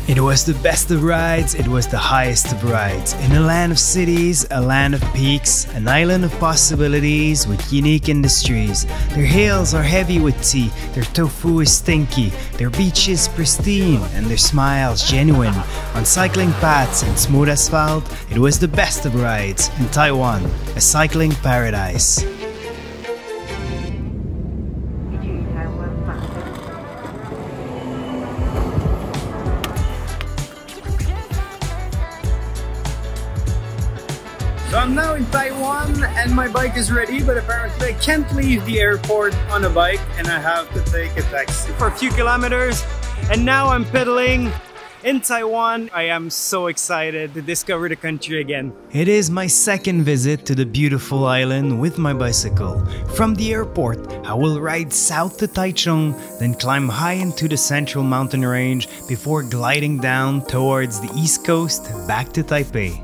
It was the best of rides, it was the highest of rides. In a land of cities, a land of peaks, an island of possibilities with unique industries. Their hills are heavy with tea, their tofu is stinky, their beaches pristine, and their smiles genuine. On cycling paths and smooth asphalt, it was the best of rides. In Taiwan, a cycling paradise. So I'm now in Taiwan and my bike is ready, but apparently I can't leave the airport on a bike and I have to take a taxi for a few kilometers. And now I'm pedaling in Taiwan. I am so excited to discover the country again. It is my second visit to the beautiful island with my bicycle. From the airport, I will ride south to Taichung, then climb high into the central mountain range before gliding down towards the east coast back to Taipei.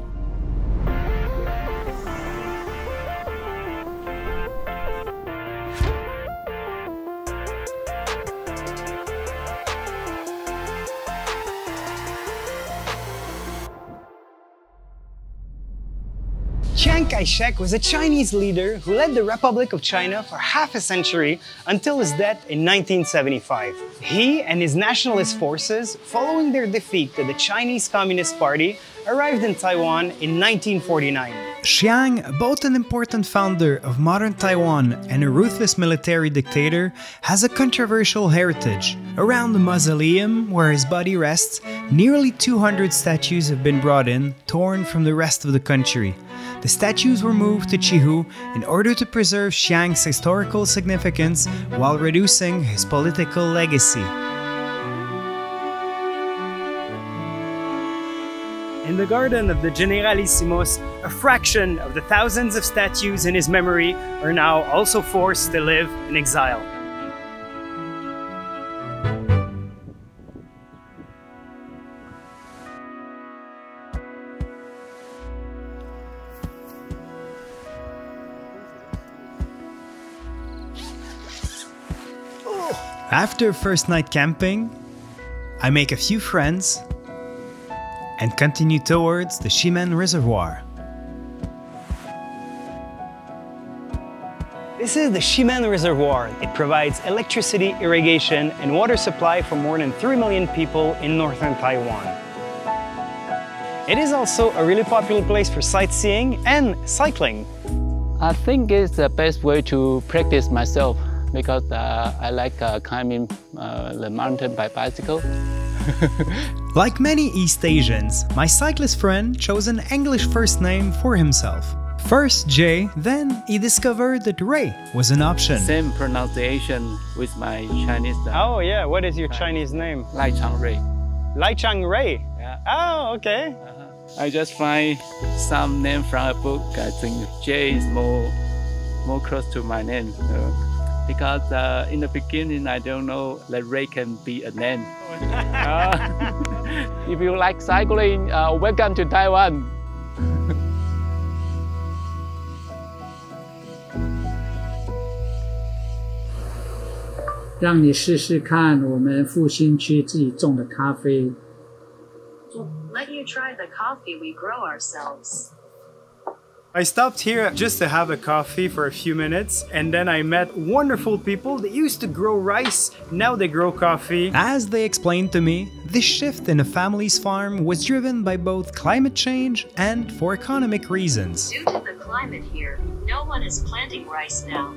Chiang Kai-shek was a Chinese leader who led the Republic of China for half a century until his death in 1975. He and his nationalist forces, following their defeat to the Chinese Communist Party, arrived in Taiwan in 1949. Chiang, both an important founder of modern Taiwan and a ruthless military dictator, has a controversial heritage. Around the mausoleum where his body rests, nearly 200 statues have been brought in, torn from the rest of the country. The statues were moved to Chihu in order to preserve Chiang's historical significance while reducing his political legacy. In the garden of the Generalissimos, a fraction of the thousands of statues in his memory are now also forced to live in exile. After first night camping, I make a few friends and continue towards the Ximen Reservoir. This is the Ximen Reservoir. It provides electricity, irrigation, and water supply for more than 3 million people in northern Taiwan. It is also a really popular place for sightseeing and cycling. I think it's the best way to practice myself because I like climbing the mountain by bicycle. Like many East Asians, my cyclist friend chose an English first name for himself. First Jay, then he discovered that Ray was an option. Same pronunciation with my Chinese name. Oh yeah, what is your Chinese name? Lai Chang Ray. Lai Chang Ray? Yeah. Oh, okay. I just find some name from a book. I think Jay is more close to my name. Because in the beginning, I don't know that Ray can be a name. If you like cycling, welcome to Taiwan. 让你试试看我们复兴区自己种的咖啡。Let you try the coffee we grow ourselves. I stopped here just to have a coffee for a few minutes, and then I met wonderful people that used to grow rice, now they grow coffee. As they explained to me, this shift in a family's farm was driven by both climate change and for economic reasons. Due to the climate here, no one is planting rice now.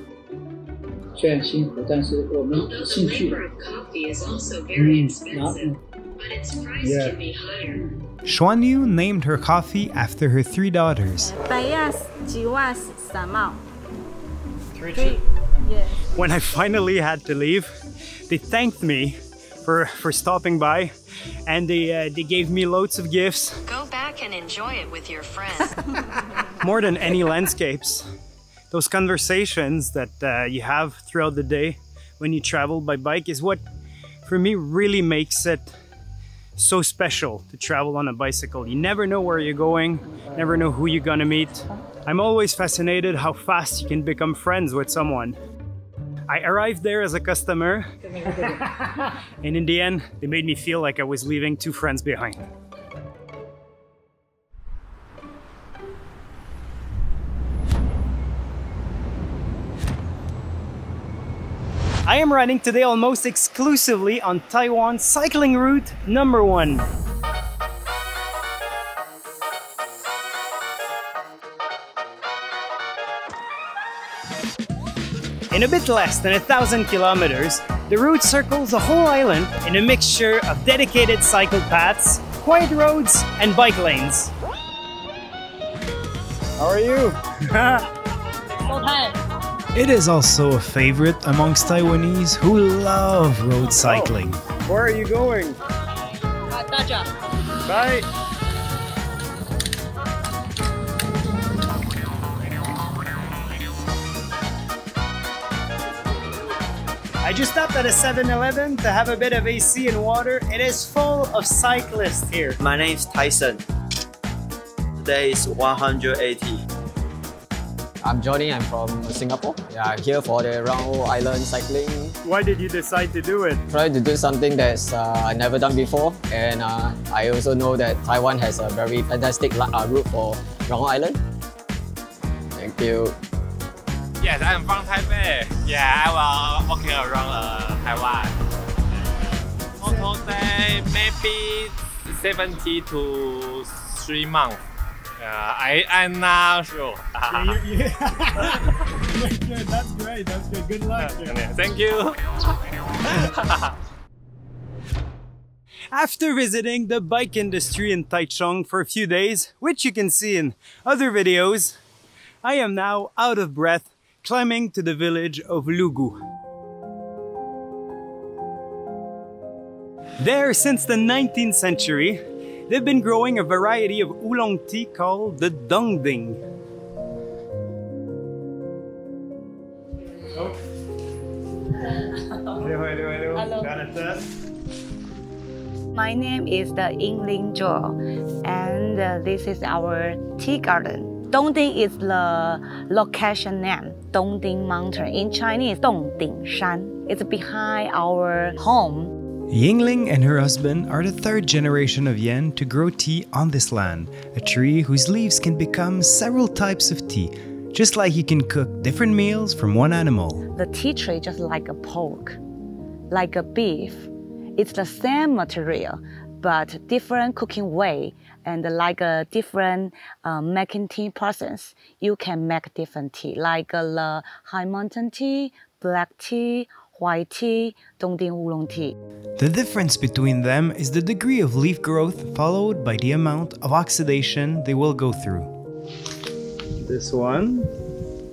虽然辛苦，但是我们有 Though the 兴趣。 labor of coffee is also very expensive, but its price can be higher. Xuan Yu named her coffee after her 3 daughters. Bayas, Jiwas, Samao. Three. Yes. When I finally had to leave, they thanked me for stopping by, and they gave me loads of gifts. Go back and enjoy it with your friends. More than any landscapes, those conversations that you have throughout the day when you travel by bike is what, for me, really makes it so special to travel on a bicycle. You never know where you're going, never know who you're gonna meet. I'm always fascinated how fast you can become friends with someone. I arrived there as a customer, and in the end, they made me feel like I was leaving 2 friends behind. I am riding today almost exclusively on Taiwan's cycling route number 1. In a bit less than 1,000 kilometers, the route circles the whole island in a mixture of dedicated cycle paths, quiet roads, and bike lanes. How are you? It is also a favorite amongst Taiwanese who love road cycling. Oh, where are you going? Bye. I just stopped at a 7-Eleven to have a bit of AC and water. It is full of cyclists here. My name is Tyson. Today is 180. I'm Johnny, I'm from Singapore. Yeah, I'm here for the Round Island cycling. Why did you decide to do it? Try to do something that's I never done before, and I also know that Taiwan has a very fantastic route for Round Island. Thank you. Yes, I'm from Taipei. Yeah, I was walking around Taiwan. Total day maybe 70 to 3 months. I'm not sure. That's great. That's good. Good luck. Thank you. After visiting the bike industry in Taichung for a few days, which you can see in other videos, I am now out of breath climbing to the village of Lugu. There, since the 19th century, they've been growing a variety of oolong tea called the Dongding. Oh. Hello. My name is Yingling Zhou, and this is our tea garden. Dongding is the location name, Dongding Mountain. In Chinese, Dongding Shan. It's behind our home. Yingling and her husband are the 3rd generation of Yen to grow tea on this land, a tree whose leaves can become several types of tea, just like you can cook different meals from one animal. The tea tree just like a pork, like a beef. It's the same material, but different cooking way and like a different making tea process. You can make different tea, like the high mountain tea, black tea, white tea, Dongding oolong tea. The difference between them is the degree of leaf growth followed by the amount of oxidation they will go through. This one?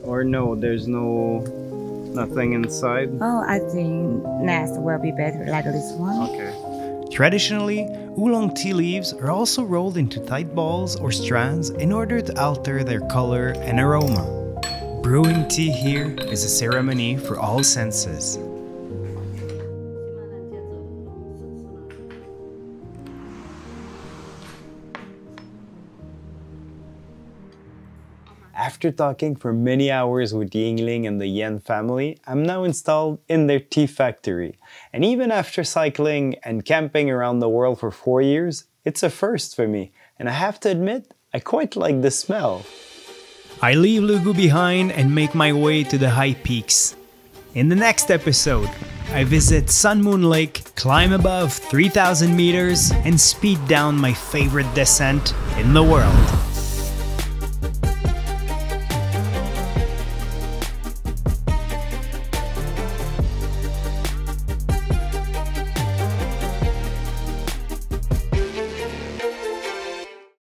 Or no, there's nothing inside? Oh, I think next will be better, like this one. Okay. Traditionally, oolong tea leaves are also rolled into tight balls or strands in order to alter their color and aroma. Brewing tea here is a ceremony for all senses. After talking for many hours with Yingling and the Yen family, I'm now installed in their tea factory. And even after cycling and camping around the world for 4 years, it's a first for me. And I have to admit, I quite like the smell. I leave Lugu behind and make my way to the high peaks. In the next episode, I visit Sun Moon Lake, climb above 3,000 meters, and speed down my favorite descent in the world.